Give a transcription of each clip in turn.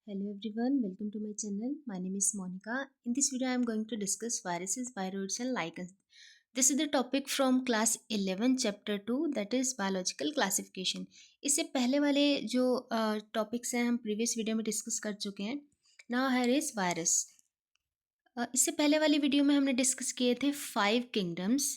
Hello everyone, welcome to my channel. My name is Monica. In this video, I am going to discuss viruses, viroids and lichens. This is the topic from class 11 chapter 2 that is biological classification. इससे पहले वाले जो topics हैं हम previous video में discuss कर चुके हैं. Now here is virus. इससे पहले वाली वीडियो में हमने डिस्कस किए थे 5 kingdoms.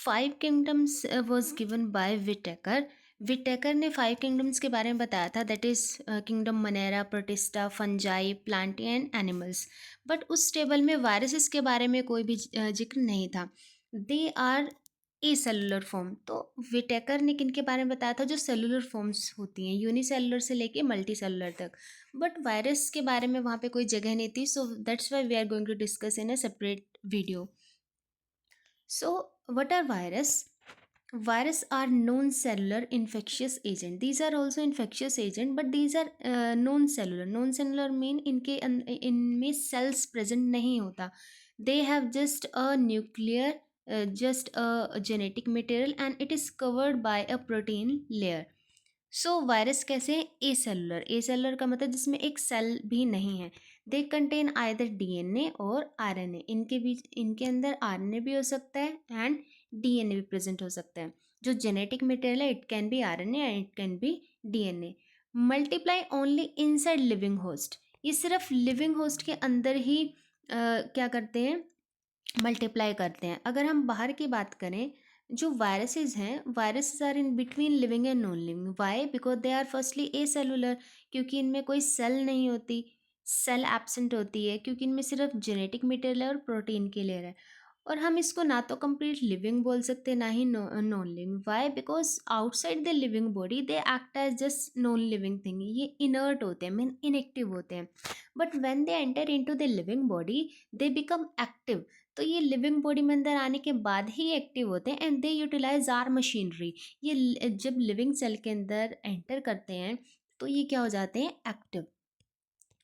5 kingdoms was given by Whittaker. Whittaker ने 5 किंगडम्स के बारे में बताया था, that is kingdom Monera, Protista, fungi, plant and animals. But उस टेबल में वायरसेस के बारे में कोई भी जिक्र नहीं था. They are acellular form. तो विटेकर ने किन के बारे में बताया था? जो सेलुलर फॉर्म्स होती हैं, यूनिसेलुलर से लेके मल्टी सेलुलर तक. बट वायरस के बारे में वहाँ पे कोई जगह नहीं थी, so that's why we are going to discuss in a separate video. So, what are virus? Virus are non-cellular infectious agent. These are also infectious agent, but these are non-cellular. Non-cellular mean इनमें cells present नहीं होता. They have just a nuclear, just a genetic material, and it is covered by a protein layer. So virus कैसे हैं? ए cellular. ए cellular का मतलब जिसमें एक cell भी नहीं है. दे कंटेन आइदर डीएनए और आरएनए. इनके अंदर आरएनए भी हो सकता है एंड डीएनए भी प्रेजेंट हो सकता है. जो जेनेटिक मटेरियल है, it can B RNA and it can B DNA. Multiply only inside living host. ये सिर्फ लिविंग होस्ट के अंदर ही क्या करते हैं? मल्टीप्लाई करते हैं. अगर हम बाहर की बात करें, जो वायरसेस हैं, viruses are in between living and non living. Why? Because they are firstly acellular. क्योंकि इनमें कोई सेल नहीं होती, सेल एब्सेंट होती है, क्योंकि इनमें सिर्फ जेनेटिक मटेरियल है और प्रोटीन की लेयर है. और हम इसको ना तो कंप्लीट लिविंग बोल सकते ना ही non living. Why? Because outside the living body they act as just non living thing. ये इनर्ट होते हैं, मीन इनएक्टिव होते हैं. But when they enter into the living body they become active. तो ये लिविंग बॉडी में अंदर आने के बाद ही एक्टिव होते हैं and they utilize our machinery. ये जब लिविंग सेल के अंदर एंटर करते हैं तो ये क्या हो जाते हैं? Active.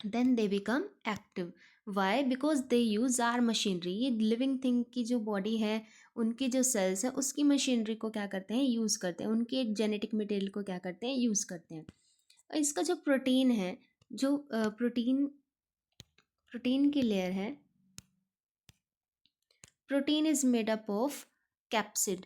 Then they become active. Why? Because they use our machinery. ये लिविंग थिंग की जो बॉडी है, उनकी जो सेल्स हैं, उसकी मशीनरी को क्या करते हैं? यूज़ करते हैं. उनके जेनेटिक मटेरियल को क्या करते हैं? यूज़ करते हैं. इसका जो प्रोटीन है, जो प्रोटीन की लेयर है, protein is made up of capsid.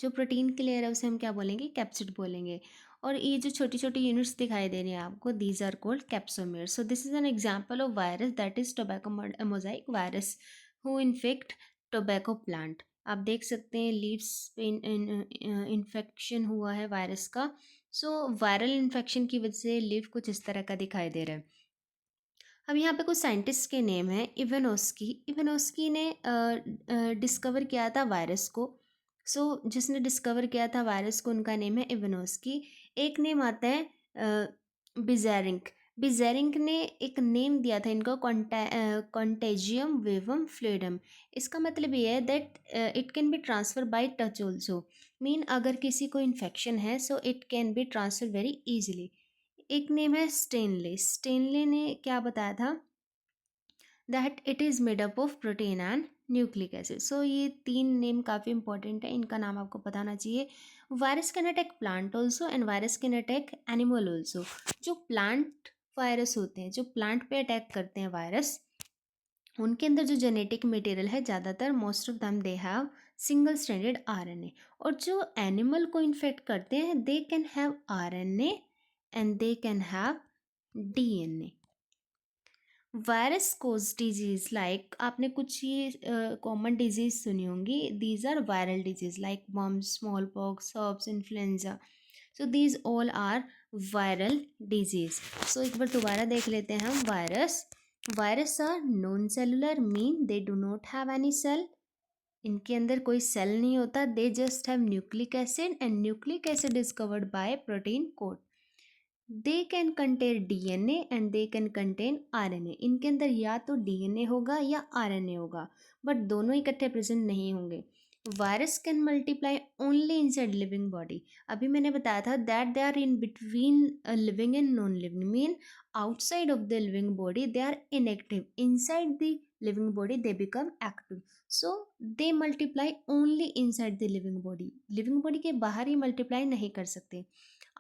जो प्रोटीन की लेयर है उसे हम क्या बोलेंगे? कैप्सिड बोलेंगे. और ये जो छोटी छोटी यूनिट्स दिखाई दे रही हैं आपको, these are called capsomere. So this is an example of virus, that is tobacco mosaic virus who infect tobacco plant. आप देख सकते हैं लीव्स पे इन्फेक्शन हुआ है वायरस का. सो वायरल इन्फेक्शन की वजह से लीव कुछ इस तरह का दिखाई दे रहा है. अब यहाँ पे कुछ साइंटिस्ट के नेम है. इवानोस्की. इवानोस्की ने डिस्कवर किया था वायरस को. जिसने डिस्कवर किया था वायरस को, उनका नेम है इवानोस्की. एक नेम आता है बिजेरिंक. बिजेरिंक ने एक नेम दिया था इनको, कॉन्टेजियम वेवम फ्लूइडम. इसका मतलब ये है that it can be transfer by touch also. Mean अगर किसी को इन्फेक्शन है, so it can be transfer very easily. एक नेम है स्टेनले. स्टेनले ने क्या बताया था? That it is made up of protein and nucleic acid. So ये 3 नेम काफ़ी इंपॉर्टेंट है, इनका नाम आपको पता होना चाहिए. Virus can attack plant also and virus can attack animal also. जो प्लांट वायरस होते हैं, जो प्लांट पे अटैक करते हैं वायरस, उनके अंदर जो जेनेटिक मटेरियल है, ज़्यादातर most of them they have single stranded RNA. और जो एनिमल को इन्फेक्ट करते हैं, they can have RNA and they can have DNA. Virus cause disease like, आपने कुछ ये कॉमन डिजीज सुनी होंगी. These are viral disease like mumps, smallpox, herpes, influenza. So these all are viral disease. So एक बार दोबारा देख लेते हैं हम. Virus are non cellular, mean they do not have any cell. इनके अंदर कोई सेल नहीं होता. They just have nucleic acid and nucleic acid is covered by protein coat. They can contain DNA and they can contain RNA. इनके अंदर या तो DNA होगा या आरएनए होगा, बट दोनों इकट्ठे प्रेजेंट नहीं होंगे. Virus can multiply only inside living body. अभी मैंने बताया था that they are in between living and non living. Mean outside of the living body they are inactive, inside the living body they become active. So they multiply only inside the living body. Living body के बाहर ही multiply नहीं कर सकते.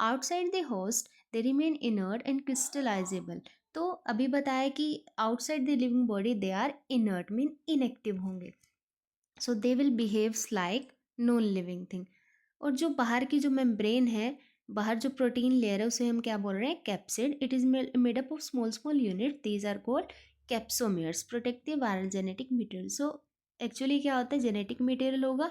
Outside the host they remain inert and crystallizable. तो अभी बताया कि outside the living body they are inert mean inactive होंगे, so they will behaves like non living thing. और जो बाहर की जो मेम्ब्रेन है, बाहर जो प्रोटीन लेयर है, उसे हम क्या बोल रहे हैं, capsid. It is made up of small small unit, these are called capsomeres, protect the viral genetic material. So actually क्या होता है, जेनेटिक मटेरियल होगा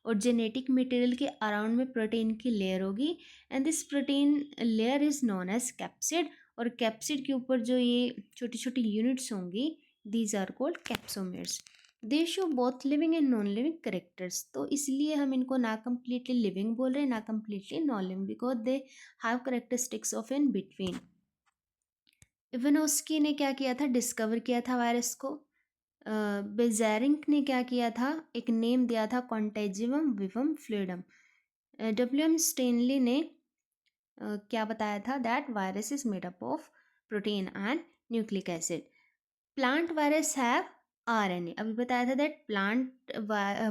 और जेनेटिक मटेरियल के अराउंड में प्रोटीन की लेयर होगी, and this protein layer is known as capsid. और कैप्सिड के ऊपर जो ये छोटी छोटी यूनिट्स होंगी, these are called capsomeres. They show both living and non living characters. तो इसलिए हम इनको ना कम्प्लीटली लिविंग बोल रहे हैं, ना completely non living, because they have characteristics of in between. Ivanovsky ने क्या किया था, डिस्कवर किया था वायरस को। बेजेरिंक ने क्या किया था, एक नेम दिया था, कॉन्टेजिवम विवम फ्लूइडम। डब्ल्यू एम स्टेनली ने क्या बताया था, that virus is made up of protein and nucleic acid. Plant virus have RNA. अभी बताया था दैट प्लांट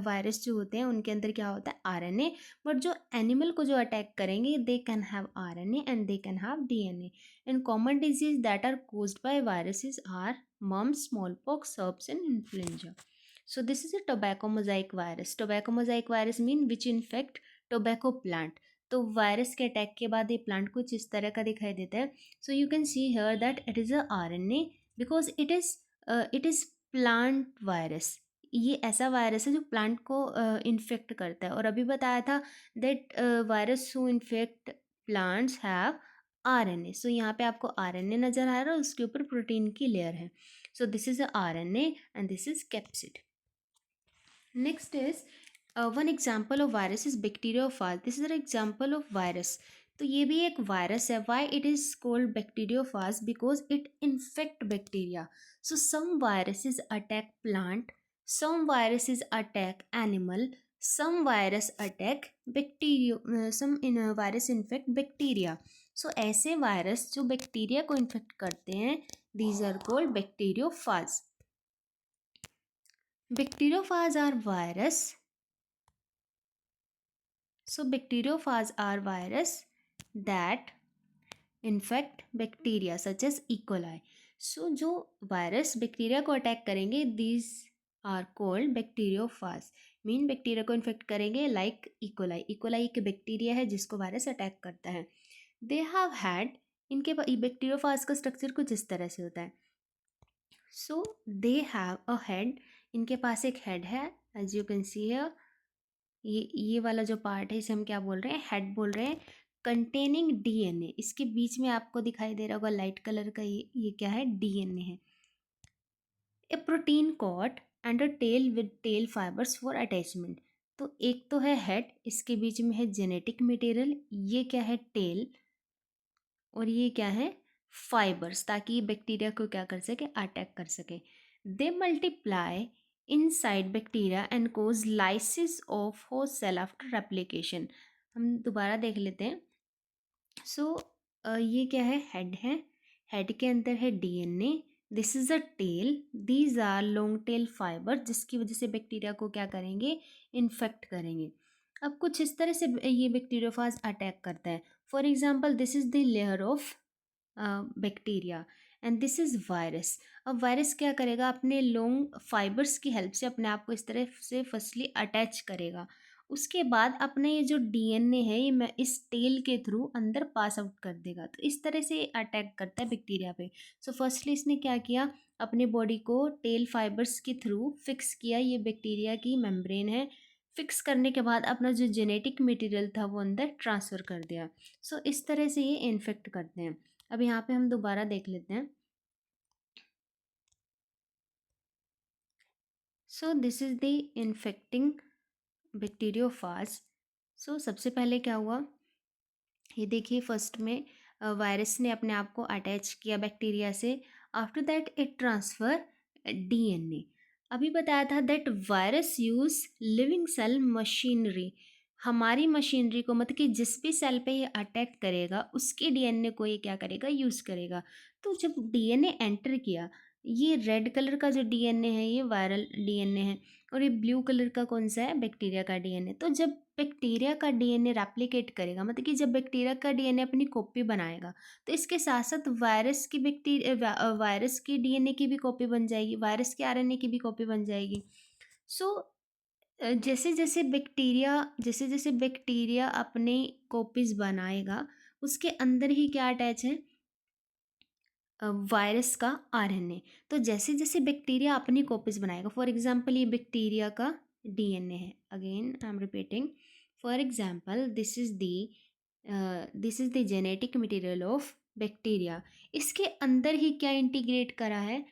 वायरस जो होते हैं उनके अंदर क्या होता है, आरएनए। बट जो एनिमल को जो अटैक करेंगे, they can have RNA and they can have DNA. And common disease that are caused by viruses are mumps, smallpox, herpes and influenza. So this is a tobacco mosaic virus. Tobacco mosaic virus mean which infect tobacco plant. तो virus के attack के बाद ये plant कुछ इस तरह का दिखाई देता है। So you can see here that it is a RNA because it is plant virus. ये ऐसा वायरस है जो प्लांट को इन्फेक्ट करता है। और अभी बताया था that virus who infect plants have RNA. So यहाँ पे आपको आरएनए नज़र आ रहा है, उसके ऊपर प्रोटीन की लेयर है। सो this is RNA and this is capsid. Next is one example of virus is bacteriophage. This is an example of virus. तो ये भी एक वायरस है। Why it is called bacteriophage, because it infect bacteria. So some viruses attack plant, some viruses attack animal, some virus attack bacteria, some virus infect bacteria. So ऐसे virus जो bacteria को infect करते हैं, these are called bacteriophage. Bacteriophage are virus. So bacteriophage are virus that infect bacteria such as E coli. So जो virus bacteria को attack करेंगे, these are called bacteriophage, mean bacteria को infect करेंगे like E coli. E coli एक bacteria है जिसको virus attack करता है. दे हैव हैड, इनके बैक्टीरियोफाज का स्ट्रक्चर कुछ इस तरह से होता है. सो दे हैव अ हेड, इनके पास एक हेड है, as you can see here. ये वाला जो पार्ट है इसे हम क्या बोल रहे हैं, हेड बोल रहे हैं. कंटेनिंग डीएनए, इसके बीच में आपको दिखाई दे रहा होगा लाइट कलर का, ये क्या है, डीएनए है. A protein coat and a tail with tail fibres for attachment. तो एक तो है हेड, इसके बीच में है जेनेटिक मटेरियल, ये क्या है, टेल, और ये क्या है, फाइबर्स, ताकि ये बैक्टीरिया को क्या कर सके, अटैक कर सके. They multiply inside bacteria and cause lysis of host cell after replication. हम दोबारा देख लेते हैं. सो ये क्या है, हेड है, हेड के अंदर है DNA, this is a tail, these are long tail fibre, जिसकी वजह से बैक्टीरिया को क्या करेंगे, इन्फेक्ट करेंगे. अब कुछ इस तरह से ये बैक्टीरियोफाज अटैक करता है. For example this is the layer of bacteria and this is virus. अब वायरस क्या करेगा, अपने लॉन्ग फाइबर्स की हेल्प से अपने आप को इस तरह से फर्स्टली अटैच करेगा. उसके बाद अपने ये जो डीएनए है, ये मैं इस टेल के थ्रू अंदर पास आउट कर देगा. तो इस तरह से अटैक करता है बैक्टीरिया पे. सो फर्स्टली इसने क्या किया, अपने बॉडी को टेल फाइबर्स के थ्रू फिक्स किया. ये बैक्टीरिया की मेम्ब्रेन है. फिक्स करने के बाद अपना जो जेनेटिक मटेरियल था वो अंदर ट्रांसफ़र कर दिया. सो इस तरह से ये इन्फेक्ट करते हैं. अब यहाँ पे हम दोबारा देख लेते हैं. So this is the infecting bacteriophage. So सबसे पहले क्या हुआ, ये देखिए फर्स्ट में वायरस ने अपने आप को अटैच किया बैक्टीरिया से. After that it transfer DNA. अभी बताया था that virus use living cell machinery. हमारी मशीनरी को, मतलब कि जिस भी सेल पे ये अटैक करेगा उसके डीएनए को ये क्या करेगा, यूज़ करेगा. तो जब डीएनए एंटर किया ये रेड कलर का जो डीएनए है ये वायरल डीएनए है, और ये ब्लू कलर का कौन सा है, बैक्टीरिया का डीएनए। तो जब बैक्टीरिया का डीएनए रेप्लिकेट करेगा, मतलब कि जब बैक्टीरिया का डीएनए अपनी कॉपी बनाएगा, तो इसके साथ साथ वायरस की डीएनए की भी कॉपी बन जाएगी, वायरस के आरएनए की भी कॉपी बन जाएगी। सो जैसे जैसे बैक्टीरिया अपने कॉपीज बनाएगा, उसके अंदर ही क्या अटैच है, वायरस का आरएनए। तो जैसे जैसे बैक्टीरिया अपनी कॉपीज बनाएगा, फॉर एग्जांपल ये बैक्टीरिया का डीएनए है, again I am repeating, for example this is the genetic material of bacteria. इसके अंदर ही क्या इंटीग्रेट करा है,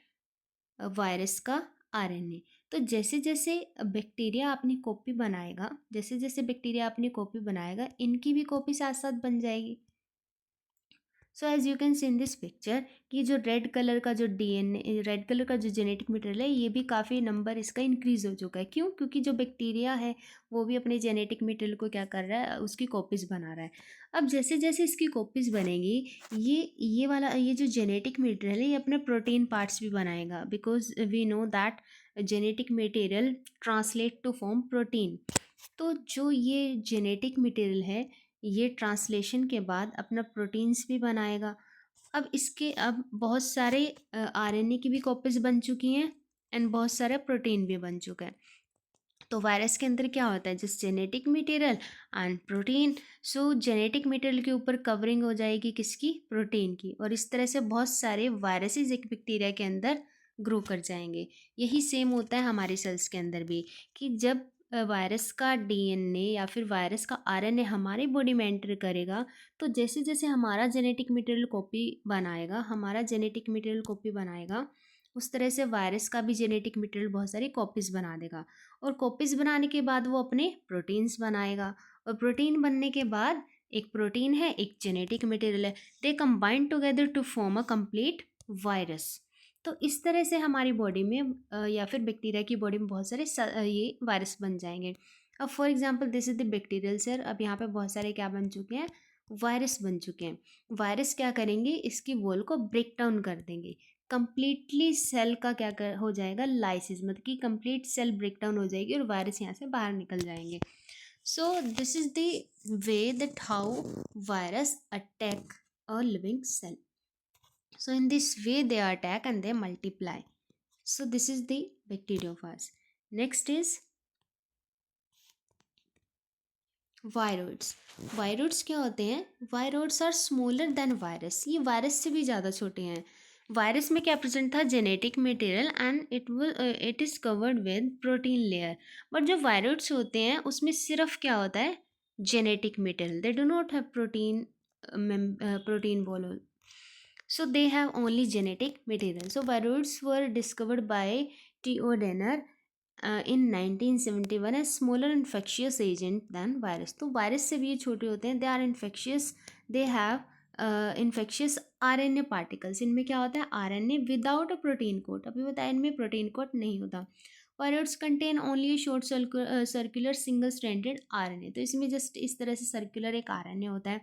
वायरस का आरएनए। तो जैसे जैसे बैक्टीरिया अपनी कॉपी बनाएगा, जैसे जैसे बैक्टीरिया अपनी कॉपी बनाएगा, इनकी भी कॉपी साथ साथ बन जाएगी। So as you can see in this picture कि जो रेड कलर का जो डीएनए, रेड कलर का जो जेनेटिक मटेरियल है, ये भी काफ़ी नंबर इसका इंक्रीज हो चुका है। क्यों? क्योंकि जो बैक्टीरिया है वो भी अपने जेनेटिक मटेरियल को क्या कर रहा है, उसकी कॉपीज़ बना रहा है। अब जैसे जैसे इसकी कॉपीज़ बनेगी, ये जो जेनेटिक मटेरियल है ये अपने प्रोटीन पार्ट्स भी बनाएगा, because we know that genetic material translate to form protein. तो जो ये जेनेटिक मटेरियल है, ये ट्रांसलेशन के बाद अपना प्रोटीन्स भी बनाएगा। अब बहुत सारे आरएनए की भी कॉपीज बन चुकी हैं, एंड बहुत सारे प्रोटीन भी बन चुका है। तो वायरस के अंदर क्या होता है, just genetic material and protein. So genetic material के ऊपर कवरिंग हो जाएगी किसकी, प्रोटीन की, और इस तरह से बहुत सारे वायरसेस एक बैक्टीरिया के अंदर ग्रो कर जाएंगे। यही सेम होता है हमारे सेल्स के अंदर भी, कि जब वायरस का डीएनए या फिर वायरस का आरएनए हमारी बॉडी में एंटर करेगा, तो जैसे जैसे हमारा जेनेटिक मटेरियल कॉपी बनाएगा, उस तरह से वायरस का भी जेनेटिक मटेरियल बहुत सारी कॉपीज़ बना देगा। और कॉपीज़ बनाने के बाद वो अपने प्रोटीन्स बनाएगा, और प्रोटीन बनने के बाद एक प्रोटीन है, एक जेनेटिक मटेरियल है, they combine together to form a complete virus. तो इस तरह से हमारी बॉडी में या फिर बैक्टीरिया की बॉडी में बहुत सारे ये वायरस बन जाएंगे। अब for example this is the bacterial cell. अब यहाँ पे बहुत सारे क्या बन चुके हैं, वायरस बन चुके हैं। वायरस क्या करेंगे, इसकी वॉल को ब्रेक डाउन कर देंगे, कंप्लीटली सेल का हो जाएगा लाइसिस, मतलब कि कंप्लीट सेल ब्रेक डाउन हो जाएगी और वायरस यहाँ से बाहर निकल जाएंगे। So this is the way that how virus attack a living cell. So in this way they attack and they multiply. So this is the bacteriophage. Next is viroids. Viroids क्या होते हैं, viroids are smaller than virus. ये virus से भी ज़्यादा छोटे हैं। Virus में क्या प्रेजेंट था, genetic material, and it is covered with protein layer. But जो वायरोइड्स होते हैं उसमें सिर्फ क्या होता है, genetic material, they do not have protein बोलो, so they have only genetic material. So viroids were discovered by T.O. Denner in 1971 as smaller infectious agent than virus. तो वायरस से भी ये छोटे होते हैं, they are infectious, they have infectious RNA particles. इनमें क्या होता है, RNA without a protein coat. अभी बताया इनमें प्रोटीन कोट नहीं होता। Virus contain only short circular single stranded RNA. तो इसमें जस्ट इस तरह से सर्कुलर एक आरएनए होता है।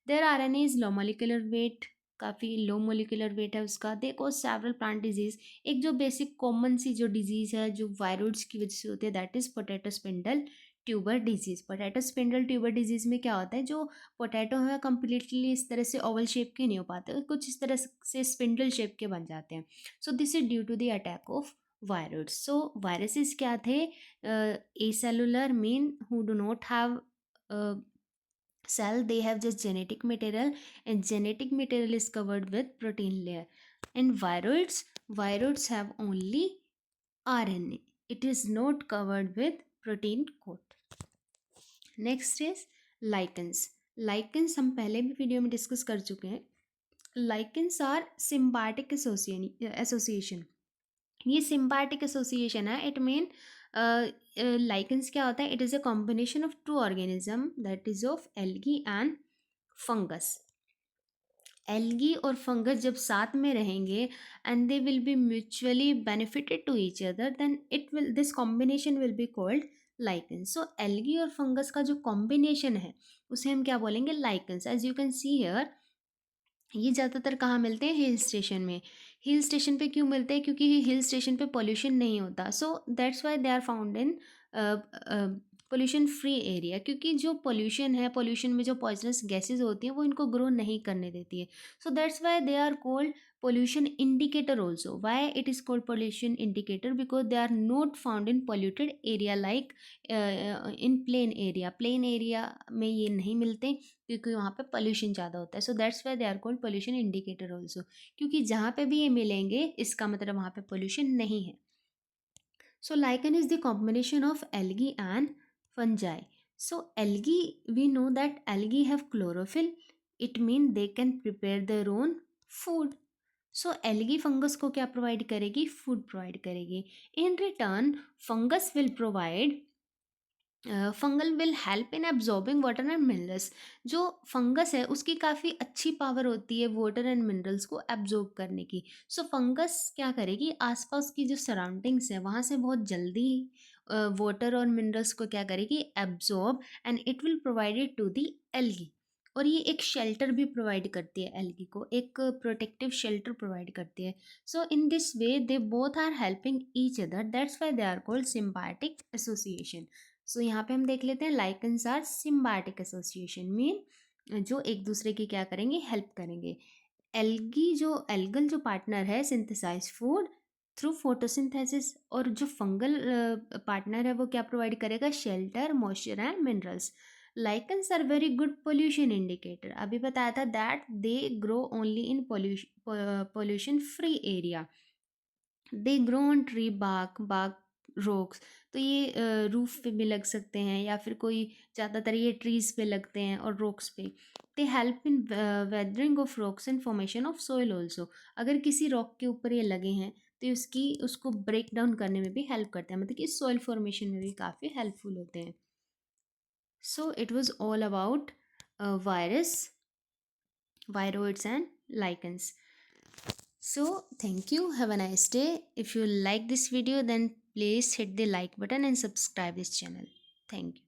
Their RNA is low molecular weight, काफ़ी लो मोलिकुलर वेट है उसका। They cause several plant disease. एक जो बेसिक कॉमन सी जो डिजीज़ है जो वायरोइड्स की वजह से होती है, that is potato spindle tuber disease. Potato spindle tuber disease में क्या होता है, जो पोटैटो है कम्प्लीटली इस तरह से ओवल शेप के नहीं हो पाते, कुछ इस तरह से स्पिंडल शेप के बन जाते हैं। So this is due to the attack of viroids. So viruses क्या थे, acellular mean who do not have cell, they have just genetic material, and genetic material is covered with protein layer. And viroids have only RNA, it is not covered with protein coat. Next is lichens. Lichens हम पहले भी video में discuss कर चुके हैं। Lichens are symbiotic association. ये symbiotic association है। It mean lichens क्या होता है, it is a combination of two organism, that is of algae and fungus. Algae और फंगस जब साथ में रहेंगे and they will be mutually benefited to each other, then this combination will be called lichens. So algae और fungus का जो combination है उसे हम क्या बोलेंगे, lichens. As you can see here, ये ज़्यादातर कहाँ मिलते हैं? हिल स्टेशन में। हिल स्टेशन पे क्यों मिलते हैं? क्योंकि हिल स्टेशन पे पॉल्यूशन नहीं होता, so that's why they are found in pollution free area, क्योंकि जो पॉल्यूशन है, पॉल्यूशन में जो पॉइजनस गैसेज होती हैं वो इनको ग्रो नहीं करने देती है। So that's why they are called pollution indicator also. Why it is called pollution indicator? Because they are not found in polluted area like in plain area में ये नहीं मिलते क्योंकि वहाँ पे पोल्यूशन ज़्यादा होता है, so that's why they are called pollution indicator also, क्योंकि जहाँ पे भी ये मिलेंगे इसका मतलब वहाँ पे पोल्यूशन नहीं है। So lichen is the combination of algae and fungi. So algae, we know that algae have chlorophyll, it mean they can prepare their own food. So algae fungus को क्या प्रोवाइड करेगी? फूड प्रोवाइड करेगी। In return fungus will provide fungal will help in absorbing water and minerals. जो fungus है उसकी काफ़ी अच्छी power होती है वाटर एंड मिनरल्स को एब्जॉर्ब करने की। सो फंगस क्या करेगी? आसपास की जो सराउंडिंग्स है वहाँ से बहुत जल्दी वाटर और मिनरल्स को क्या करेगी? Absorb, and it will provided to the algae. और ये एक शेल्टर भी प्रोवाइड करती है एल्गी को, एक प्रोटेक्टिव शेल्टर प्रोवाइड करती है। So in this way they both are helping each other, that's why they are called symbiotic association. So यहाँ पे हम देख लेते हैं lichens are symbiotic association, mean जो एक दूसरे की क्या करेंगे? हेल्प करेंगे। एल्गी जो एल्गल जो पार्टनर है सिंथेसाइज फूड थ्रू फोटोसिंथेसिस, और जो फंगल पार्टनर है वो क्या प्रोवाइड करेगा? Shelter, moisture and minerals. Lichens are very good pollution indicator, अभी बताया था that they grow only in pollution free area. They grow on tree bark rocks, तो ये रूफ पे भी लग सकते हैं या फिर कोई ज़्यादातर ये ट्रीज पे लगते हैं और रॉक्स पे। They help in weathering of rocks and formation of soil also. अगर किसी रॉक के ऊपर ये लगे हैं तो उसको ब्रेक डाउन करने में भी हेल्प करते हैं, मतलब कि सॉइल फॉर्मेशन में भी काफ़ी हेल्पफुल होते हैं। So it was all about virus, viroids and lichens. So thank you, have a nice day. If you like this video then please hit the like button and subscribe this channel. Thank you.